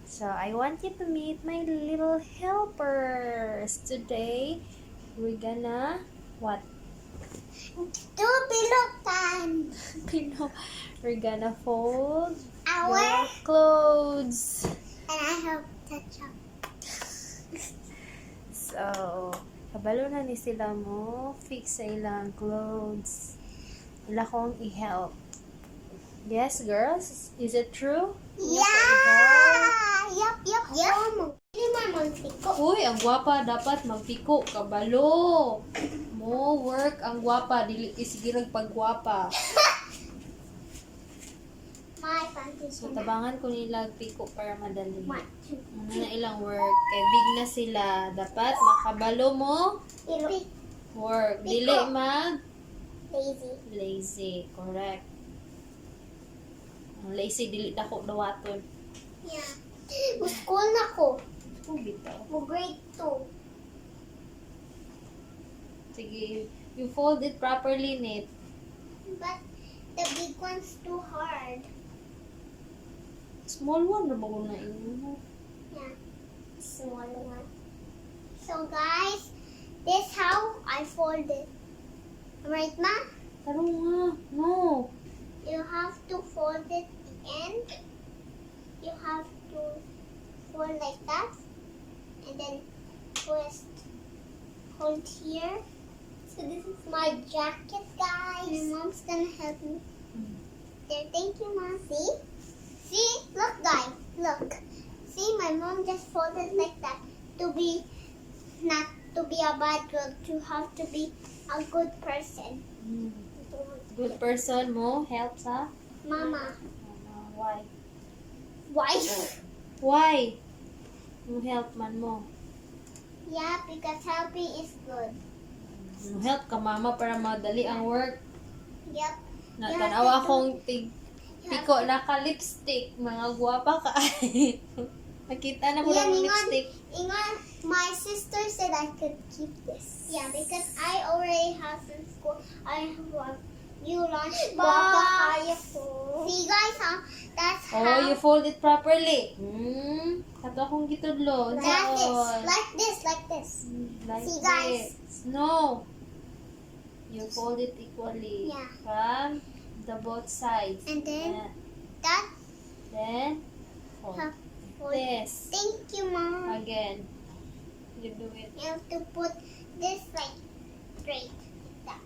So I want you to meet my little helpers. Today, we're gonna what? Do pilotan. We're gonna fold Our your clothes. and I have touch up. So, kabalo na ni sila mo fix sa ilang clothes. Wala kong i-help. Yes, girls? Is it true? Yeah. Yup. Hindi man magpiko. Uy, ang gwapa dapat magpiko. Kabalo. Mo work ang gwapa. Dili isigirag paggwapa. My panties. So, tabangan ko nila piko para madali. 1, 2, Ano na ilang work. Kay big na sila. Dapat makabalo mo work. Dili mag lazy. Correct. Ang lazy, dili dako dawaton. Yeah. School na ko. Bitaw. Mo grade 2. Sige. You fold it properly, Nate. But the big one's too hard. Small one na ba ko na inyo? Yeah. Small one. So guys, this how I fold it. Right, Ma? Tarong nga. No. You have to fold it the end. You have to fold like that. And then twist. Hold here. So this is my jacket, guys. My mom's gonna help me. There, thank you, Mom. See? See? Look, guys. Look. See, my mom just folded like that. Not to be a bad girl, to have to be a good person. Good person mo. Helps, ha? Mama. Why? Why? Why? Mo help man mo. Yeah, because helping is good. Mo help ka mama para madali ang work. Yep. Natanawa akong piko naka-lipstick. Mga guwapa ka. Nakita na ko Yeah, ng lipstick. Ingon, my sister said I could keep this. Yeah, because I already have in school. I have new lunch box. See guys, huh? That's how. Oh, you fold it properly. Kato akong gitudlo. Like this. Like See, guys? this. No. You fold it equally. Yeah. From the both sides. And then Yeah. that. Then fold. Fold. This. Thank you, Mom. Again. You do it. You have to put this like straight. Like that.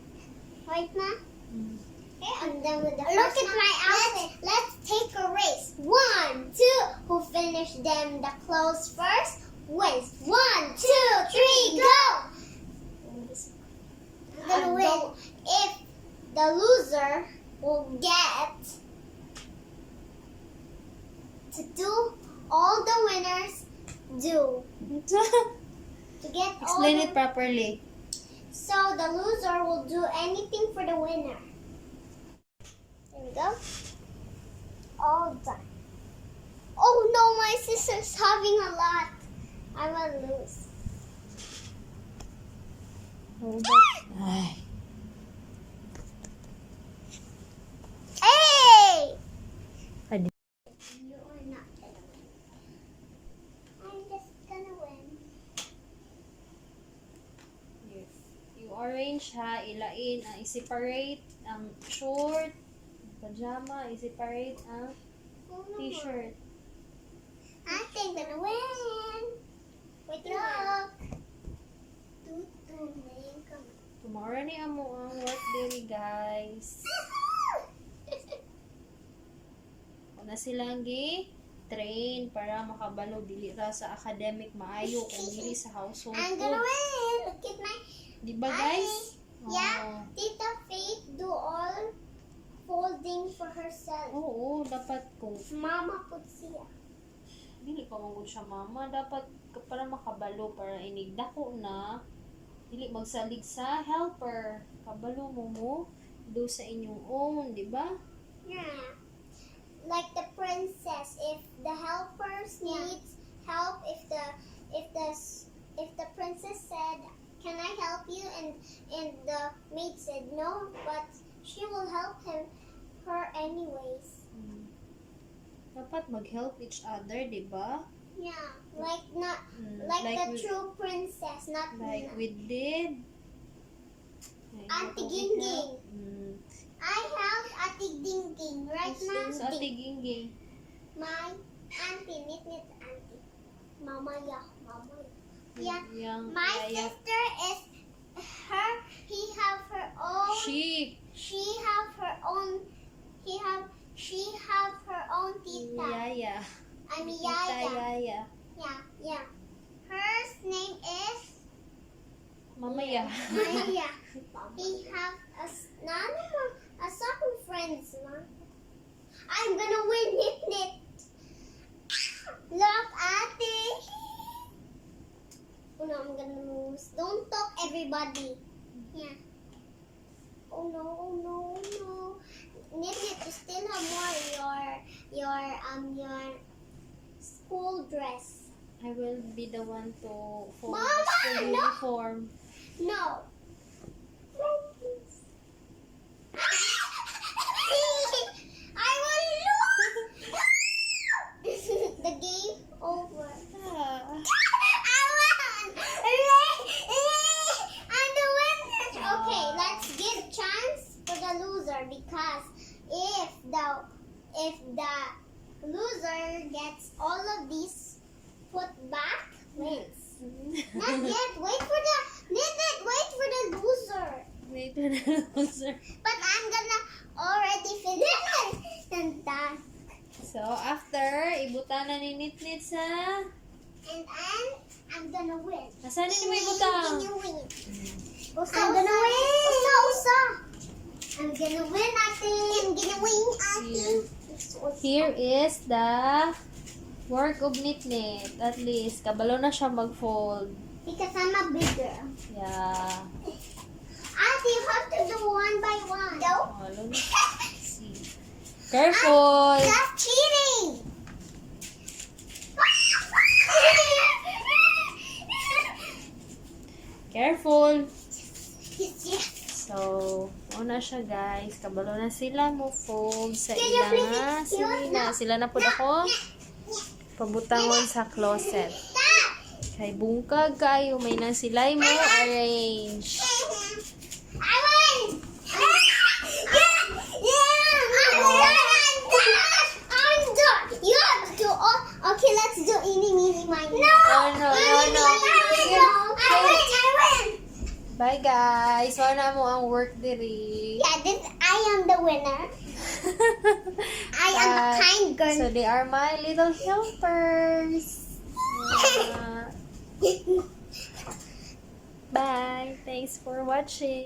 Right, Ma? Okay, I'm done with the Look at my outfit. Let's take a race. 1, 2. Who finished them the clothes first wins. 1, 2, 3, go! I'm gonna win. If the loser will get to do all the winners do. To get all Explain the, it properly. So the loser will do anything for the winner. There we go. All done. Oh no, my sister's having a lot. I will lose. Ay. Hey! Adi. You are not gonna win. I'm just gonna win. Yes. You arrange ha, ilain, i-separate ang short, pajama, i-separate ang t-shirt. I think I'm gonna win. Wait, look. Tomorrow ni amo ang work day, guys. Una silang train para makabalo dili ra sa academic maayo kung dili sa household. I'm gonna win. Look at my. Di ba, guys? Yeah, Tita Faith do all folding for herself. Oo, dapat kung Mama put siya. dili pa mangod siya mama, dapat para makabalo para inigdako na dili magsalig sa helper. Kabalo mo do sa inyong own, di ba? Yeah. Like the princess, if the helpers needs help, if the princess said, "Can I help you?" and the maid said no, but she will help her anyways. Dapat mag-help each other, di ba? Yeah, like not Like the true princess, not Like we did. Auntie Gingging. I help Auntie Gingging right now. Who's Ate Gingging? My auntie, knit auntie. Mama, yeah, mama. Yeah. Yung My yaya. sister is her. He have her own. She have her own. She have her own tita. Yaya. I mean Tita yaya. Yaya. Yeah. Her name is Mamaya. Maya. He have a soccer friends, ma. I'm gonna win knit. Look at it. Oh no, I'm gonna lose. Don't talk, everybody. Yeah. Oh no, oh no, oh no. Knit, you still have more your school dress. I will be the one to fold Mama, the school no. uniform. No. I will lose. The game over. I won. I'm the winner. Okay, let's give chance for the loser, because if the loser gets all of these put back, wins. Not yet. Wait for the loser. Wait for the loser. But I'm gonna already finish the task. So, after, ibutan na ni Nitnit sa... And I'm gonna win. Nasaan din mo ibutang? I'm gonna win. Usa. I'm gonna win, ate. I'm gonna win, ate. Here is the work of Nitnit. At least, kabalo na siya mag-fold. Because I'm a big girl. Yeah. Ate, you have to do one by one. No. Oh, let me see. Careful! That's cheating. Careful! Yes. So, una siya guys. Kabalo na sila mo fold sa Can you please ilang excuse na. Sila na po ako pabutangon sa closet. Kay bungkag kayo. May nang silay mo arrange. I win. I'm done. You have to do all. Okay, let's do eeny, meeny, miny. No. No. I win. Bye guys. Wala mo ang work diri. Yeah, I am the winner. I am a kind girl. So they are my little helpers. Bye. Thanks for watching.